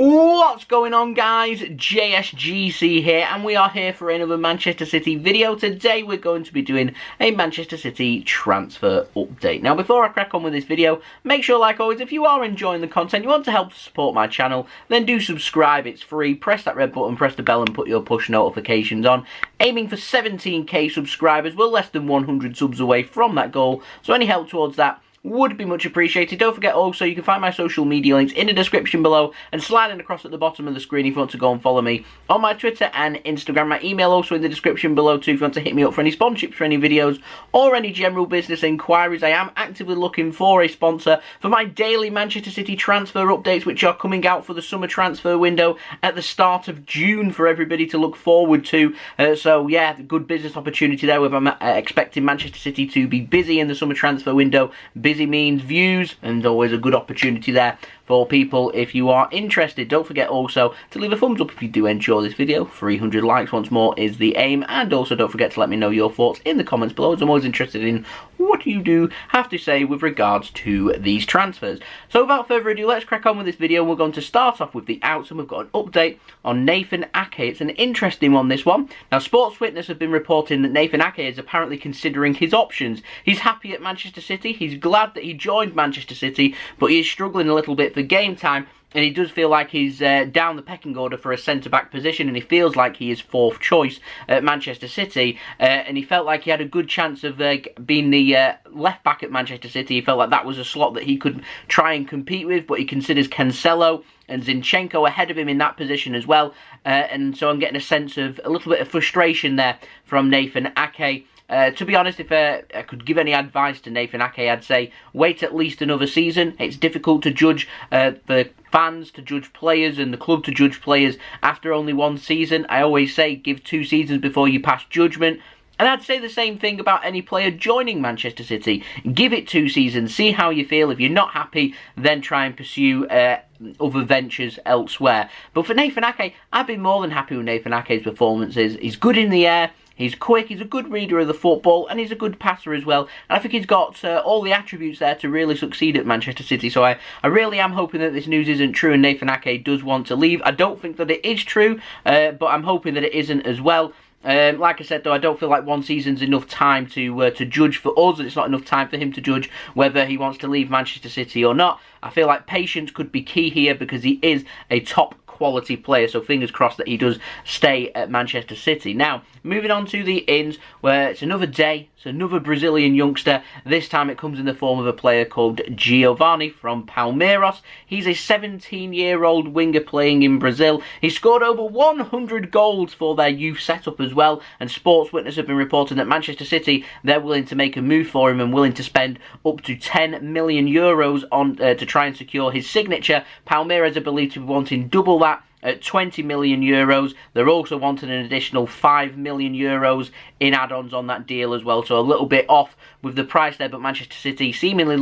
What's going on, guys? JSGC here, and we are here for another Manchester City video. Today we're going to be doing a Manchester City transfer update. Now, before I crack on with this video, make sure, like always, if you are enjoying the content, you want to help support my channel, then do subscribe. It's free. Press that red button, press the bell, and put your push notifications on. Aiming for 17k subscribers. We're less than 100 subs away from that goal, so any help towards that would be much appreciated. Don't forget also, you can find my social media links in the description below and sliding across at the bottom of the screen if you want to go and follow me on my Twitter and Instagram. My email also in the description below too if you want to hit me up for any sponsorships for any videos or any general business inquiries. I am actively looking for a sponsor for my daily Manchester City transfer updates, which are coming out for the summer transfer window at the start of June for everybody to look forward to. So yeah, good business opportunity there with expecting Manchester City to be busy in the summer transfer window. Busy means views, and always a good opportunity there for people if you are interested. Don't forget also to leave a thumbs up if you do enjoy this video. 300 likes once more is the aim, and also don't forget to let me know your thoughts in the comments below, as I'm always interested in what you do have to say with regards to these transfers. So without further ado, let's crack on with this video. We're going to start off with the outs, and we've got an update on Nathan Ake. It's an interesting one, this one. Now, Sports Witness have been reporting that Nathan Ake is apparently considering his options. He's happy at Manchester City. He's glad that he joined Manchester City, but he is struggling a little bit for game time, and he does feel like he's down the pecking order for a centre-back position, and he feels like he is fourth choice at Manchester City, and he felt like he had a good chance of being the left-back at Manchester City. He felt like that was a slot that he could try and compete with, but he considers Cancelo and Zinchenko ahead of him in that position as well, and so I'm getting a sense of a little bit of frustration there from Nathan Ake. To be honest, if I could give any advice to Nathan Ake, I'd say wait at least another season. It's difficult to judge the fans, to judge players, and the club to judge players after only one season. I always say give 2 seasons before you pass judgment. And I'd say the same thing about any player joining Manchester City. Give it 2 seasons, see how you feel. If you're not happy, then try and pursue other ventures elsewhere. But for Nathan Ake, I've been more than happy with Nathan Ake's performances. He's good in the air. He's quick, he's a good reader of the football, and he's a good passer as well. And I think he's got all the attributes there to really succeed at Manchester City. So I really am hoping that this news isn't true and Nathan Ake does want to leave. I don't think that it is true, but I'm hoping that it isn't as well. Like I said, though, I don't feel like 1 season's enough time to judge for us, and it's not enough time for him to judge whether he wants to leave Manchester City or not. I feel like patience could be key here because he is a top quality player, so fingers crossed that he does stay at Manchester City. Now, moving on to the ins, where it's another day, it's another Brazilian youngster. This time it comes in the form of a player called Giovani from Palmeiras. He's a 17-year-old winger playing in Brazil. He scored over 100 goals for their youth setup as well, and Sports Witness have been reporting that Manchester City, they're willing to make a move for him and willing to spend up to 10 million euros on to try and secure his signature. Palmeiras are believed to be wanting double that at 20 million euros. They're also wanting an additional 5 million euros in add-ons on that deal as well, so a little bit off with the price there, but Manchester City seemingly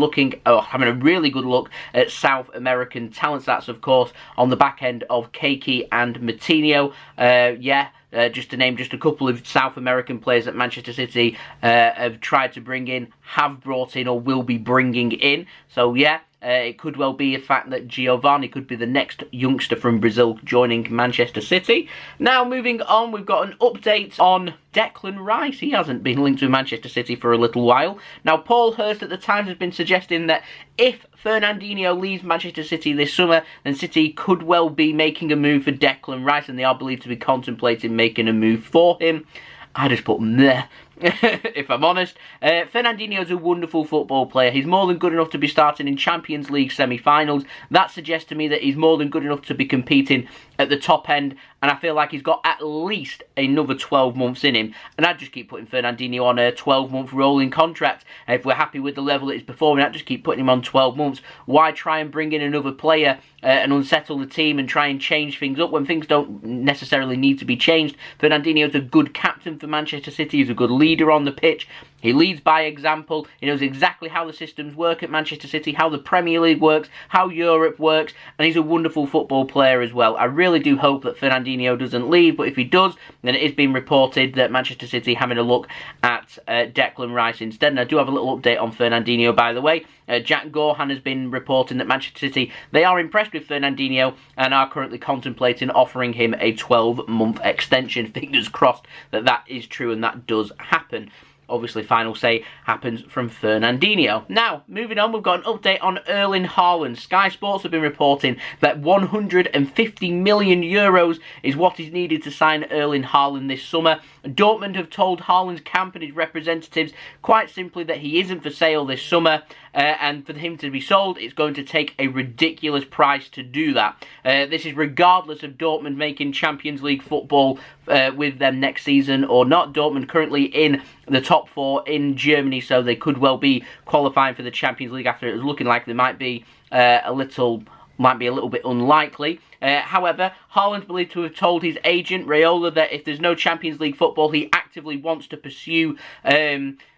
having a really good look at South American talents. That's of course on the back end of Ake and Matinho. Just to name just a couple of South American players that Manchester City have tried to bring in, have brought in, or will be bringing in. So yeah, it could well be a fact that Giovani could be the next youngster from Brazil joining Manchester City. Now, moving on, we've got an update on Declan Rice. He hasn't been linked with Manchester City for a little while. Now, Paul Hurst at the Times has been suggesting that if Fernandinho leaves Manchester City this summer, then City could well be making a move for Declan Rice, and they are believed to be contemplating making a move for him. I just put meh, if I'm honest. Fernandinho is a wonderful football player. He's more than good enough to be starting in Champions League semi-finals. That suggests to me that he's more than good enough to be competing at the top end, and I feel like he's got at least another 12 months in him, and I'd just keep putting Fernandinho on a 12-month rolling contract. If we're happy with the level that he's performing, I'd just keep putting him on 12 months. Why try and bring in another player and unsettle the team and try and change things up when things don't necessarily need to be changed? Fernandinho's a good captain for Manchester City. He's a good leader on the pitch. He leads by example. He knows exactly how the systems work at Manchester City, how the Premier League works, how Europe works, and he's a wonderful football player as well. I really do hope that Fernandinho doesn't leave, but if he does, then it is being reported that Manchester City having a look at Declan Rice instead. And I do have a little update on Fernandinho, by the way. Jack Gorhan has been reporting that Manchester City, they are impressed with Fernandinho and are currently contemplating offering him a 12-month extension. Fingers crossed that that is true and that does happen. Obviously, final say happens from Fernandinho. Now, moving on, we've got an update on Erling Haaland. Sky Sports have been reporting that 150 million euros is what is needed to sign Erling Haaland this summer. Dortmund have told Haaland's camp and his representatives quite simply that he isn't for sale this summer, and for him to be sold, it's going to take a ridiculous price to do that. This is regardless of Dortmund making Champions League football with them next season or not. Dortmund currently in the top 4 in Germany, so they could well be qualifying for the Champions League after it was looking like they might be a little bit unlikely. However, Haaland believed to have told his agent Raiola that if there's no Champions League football, he actively wants to pursue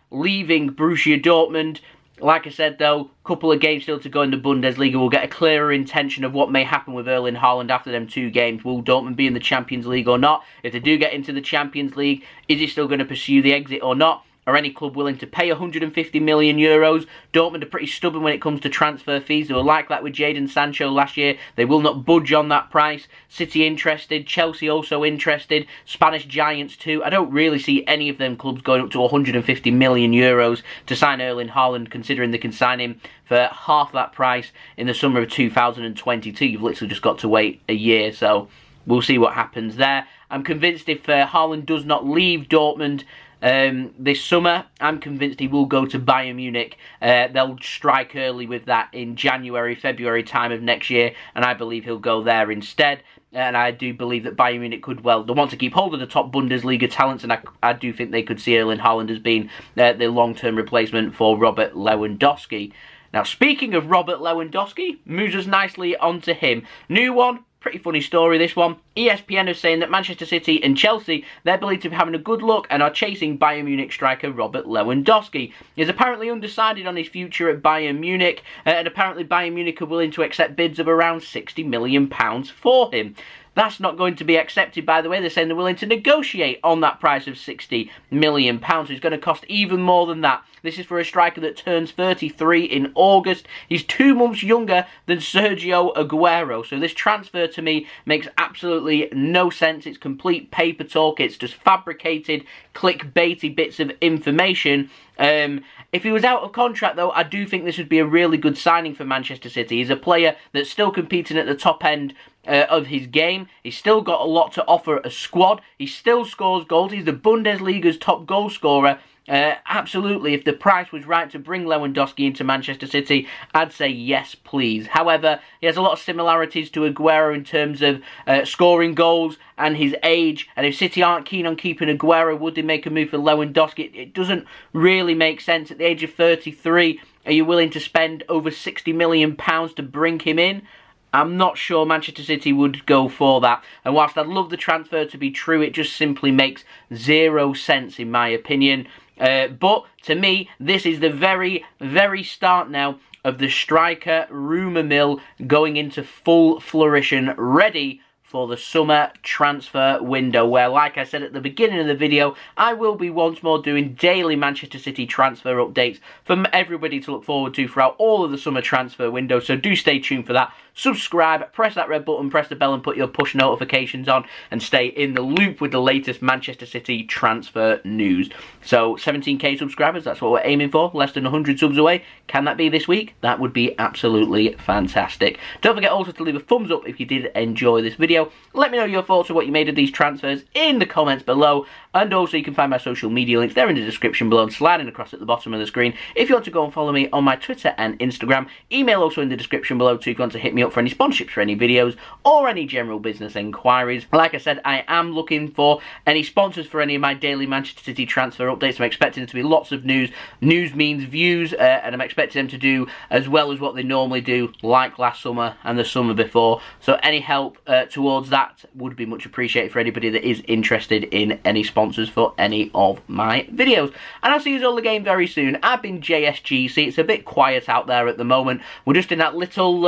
leaving Borussia Dortmund. Like I said, though, a couple of games still to go in the Bundesliga. We'll get a clearer intention of what may happen with Erling Haaland after them 2 games. Will Dortmund be in the Champions League or not? If they do get into the Champions League, is he still going to pursue the exit or not? Are any club willing to pay 150 million euros? Dortmund are pretty stubborn when it comes to transfer fees. They were like that with Jadon Sancho last year. They will not budge on that price. City interested. Chelsea also interested. Spanish giants too. I don't really see any of them clubs going up to 150 million euros to sign Erling Haaland, considering they can sign him for half that price in the summer of 2022. You've literally just got to wait a year, so we'll see what happens there. I'm convinced if Haaland does not leave Dortmund this summer, I'm convinced he will go to Bayern Munich. They'll strike early with that in January, February time of next year, and I believe he'll go there instead. And I do believe that Bayern Munich could, well, they want to keep hold of the top Bundesliga talents, and I do think they could see Erling Haaland as being the long-term replacement for Robert Lewandowski. Now, speaking of Robert Lewandowski, moves us nicely onto him. New one. Pretty funny story, this one. ESPN is saying that Manchester City and Chelsea, they're believed to be having a good look and are chasing Bayern Munich striker Robert Lewandowski. He's apparently undecided on his future at Bayern Munich, and apparently Bayern Munich are willing to accept bids of around £60 million for him. That's not going to be accepted, by the way. They're saying they're willing to negotiate on that price of £60 million. So it's going to cost even more than that. This is for a striker that turns 33 in August. He's 2 months younger than Sergio Aguero. So this transfer, to me, makes absolutely no sense. It's complete paper talk. It's just fabricated, clickbaity bits of information. If he was out of contract, though, I do think this would be a really good signing for Manchester City. He's a player that's still competing at the top end of his game. He's still got a lot to offer a squad. He still scores goals. He's the Bundesliga's top goal scorer. Absolutely, if the price was right to bring Lewandowski into Manchester City, I'd say yes, please. However, he has a lot of similarities to Aguero in terms of scoring goals and his age. And if City aren't keen on keeping Aguero, would they make a move for Lewandowski? It doesn't really make sense. At the age of 33, are you willing to spend over £60 million to bring him in? I'm not sure Manchester City would go for that. And whilst I'd love the transfer to be true, it just simply makes zero sense in my opinion. But to me, this is the very, very start now of the striker rumour mill going into full flourishing, ready for the summer transfer window, where, like I said at the beginning of the video, I will be once more doing daily Manchester City transfer updates for everybody to look forward to throughout all of the summer transfer window, so do stay tuned for that. Subscribe, press that red button, press the bell and put your push notifications on, and stay in the loop with the latest Manchester City transfer news. So 17k subscribers, that's what we're aiming for, less than 100 subs away. Can that be this week? That would be absolutely fantastic. Don't forget also to leave a thumbs up if you did enjoy this video. Let me know your thoughts on what you made of these transfers in the comments below, and also you can find my social media links there in the description below and sliding across at the bottom of the screen. If you want to go and follow me on my Twitter and Instagram, email also in the description below too if you want to hit me up for any sponsorships for any videos or any general business inquiries. Like I said, I am looking for any sponsors for any of my daily Manchester City transfer updates. I'm expecting there to be lots of news. News means views, and I'm expecting them to do as well as what they normally do, like last summer and the summer before. So any help towards towards that would be much appreciated for anybody that is interested in any sponsors for any of my videos. And I'll see you all again very soon. I've been JSGC. It's a bit quiet out there at the moment. We're just in that little...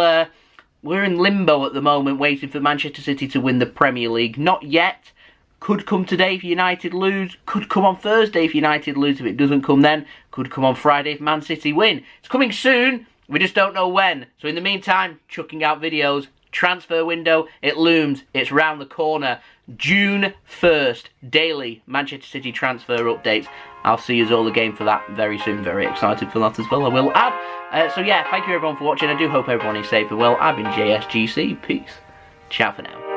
we're in limbo at the moment, waiting for Manchester City to win the Premier League. Not yet. Could come today if United lose. Could come on Thursday if United lose. If it doesn't come then, could come on Friday if Man City win. It's coming soon. We just don't know when. So in the meantime, chucking out videos. Transfer window, it looms. It's round the corner. June 1st, daily Manchester City transfer updates. I'll see you all again for that very soon. Very excited for that as well, I will add. So yeah, thank you everyone for watching. I do hope everyone is safe and well. I've been JSGC. Peace. Ciao for now.